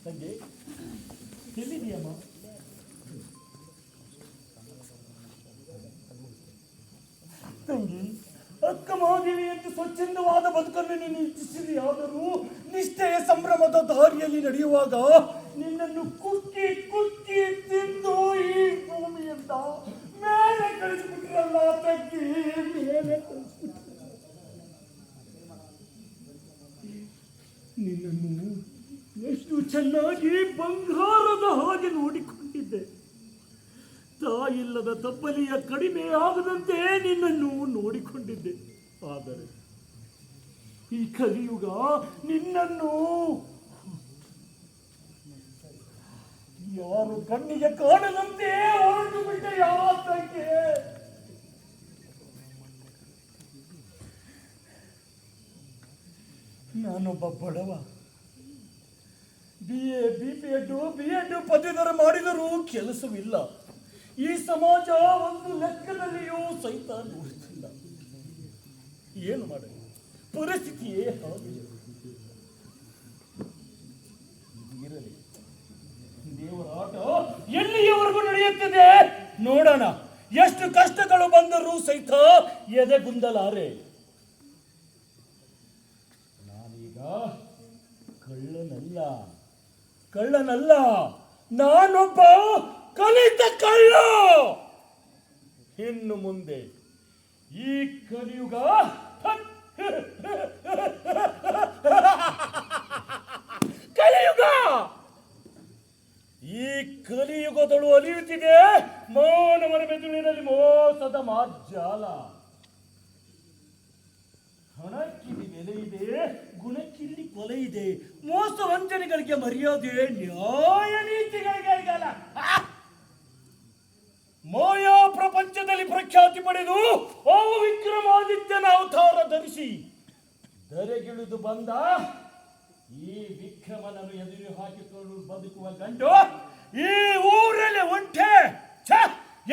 ತಂಗಿ ಎಲ್ಲಿದೆಯಮ್ಮ? ತಂಗಿ, ಅಕ್ಕ ಮಹಾದೇವಿಯಂತೆ ಸ್ವಚ್ಛಂದವಾದ ಬದುಕನ್ನು ನೀನು ಇಚ್ಛಿಸಿದೆಯಾದರೂ ನಿಷ್ಠೆಯ ಸಂಭ್ರಮದ ದಾರಿಯಲ್ಲಿ ನಡೆಯುವಾಗ ನಿನ್ನನ್ನು ಕುಕ್ಕಿ ಕುಕ್ಕಿ ತಿಂದು ಈ ಭೂಮಿಯಿಂದ ಮೇಲೆ ಕಳಿಸಿಬಿಟ್ರಲ್ಲ ತಂಗಿ, ಮೇಲೆ ಕಳಿಸ್ಬಿಟ್ರ. ನಿನ್ನನ್ನು ಎಷ್ಟು ಚೆನ್ನಾಗಿ ಬಂಗಾರದ ಹಾಗೆ ನೋಡಿಕೊಂಡಿದ್ದೆ. ತಾಯಿಲ್ಲದ ತಬ್ಬಲಿಯ ಕಡಿಮೆ ಆಗದಂತೆ ನಿನ್ನನ್ನು ನೋಡಿಕೊಂಡಿದ್ದೆ. ಆದರೆ ಈ ಕಲಿಯುಗ ನಿನ್ನನ್ನು ಯಾರು ಕಣ್ಣಿಗೆ ಕಾಣದಂತೆ ಹೊರಟು ಬಿಟ್ಟ. ಯಾತಕ್ಕೆ? ನಾನೊಬ್ಬ ಬಡವ. BA ಪದವೀಧರ ಮಾಡಿದರೂ ಕೆಲಸವಿಲ್ಲ. ಈ ಸಮಾಜ ಒಂದು ಲೆಕ್ಕದಲ್ಲಿಯೂ ಸಹಿತ ನೋಡುತ್ತಿಲ್ಲ. ಏನು ಮಾಡಲಿ? ಪರಿಸ್ಥಿತಿಯೇ ಹಾಗೆ. ಇರಲಿ, ದೇವರ ಆಟ ಎಲ್ಲಿಯವರೆಗೂ ನಡೆಯುತ್ತದೆ ನೋಡೋಣ. ಎಷ್ಟು ಕಷ್ಟಗಳು ಬಂದರೂ ಸಹಿತ ಎದೆಗುಂದಲಾರೆ. ನಾನೀಗ ಕಳ್ಳನಲ್ಲ, ನಾನೊಬ್ಬ ಕಲಿತ ಕಳ್ಳ. ಇನ್ನು ಮುಂದೆ ಈ ಕಲಿಯುಗ ಈ ಕಲಿಯುಗದಳು ಅಲಿಯುತ್ತಿದೆ. ಮಾನವನ ಮೆದುಳಿನಲ್ಲಿ ಮೋಸದ ಮಾರ್ಜಾಲ. ಹಣಕ್ಕಿಲ್ಲಿ ಬೆಲೆ ಇದೆ, ಗುಣಕ್ಕಿಲ್ಲಿ ಕೊಲೆ ಇದೆ. ಮೋಸ ವಂಚನೆಗಳಿಗೆ ಮರ್ಯಾದೆ, ನ್ಯಾಯ ನೀತಿಗಳಿಗೆ ಅಲ್ಲ. ಮಾಯಾ ಪ್ರಪಂಚದಲ್ಲಿ ಪ್ರಖ್ಯಾತಿ ಪಡೆದು ಆ ವಿಕ್ರಮಾದಿತ್ಯನ ಅವತಾರ ಧರಿಸಿ ಧರೆಗಿಳಿದು ಬಂದ ಈ ವಿಕ್ರಮನನ್ನು ಎದುರು ಹಾಕಿಕೊಂಡು ಬದುಕುವ ಗಂಡು ಈ ಊರಲ್ಲಿ ಉಂಟೆ?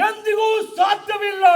ಎಂದಿಗೂ ಸಾಧ್ಯವಿಲ್ಲ.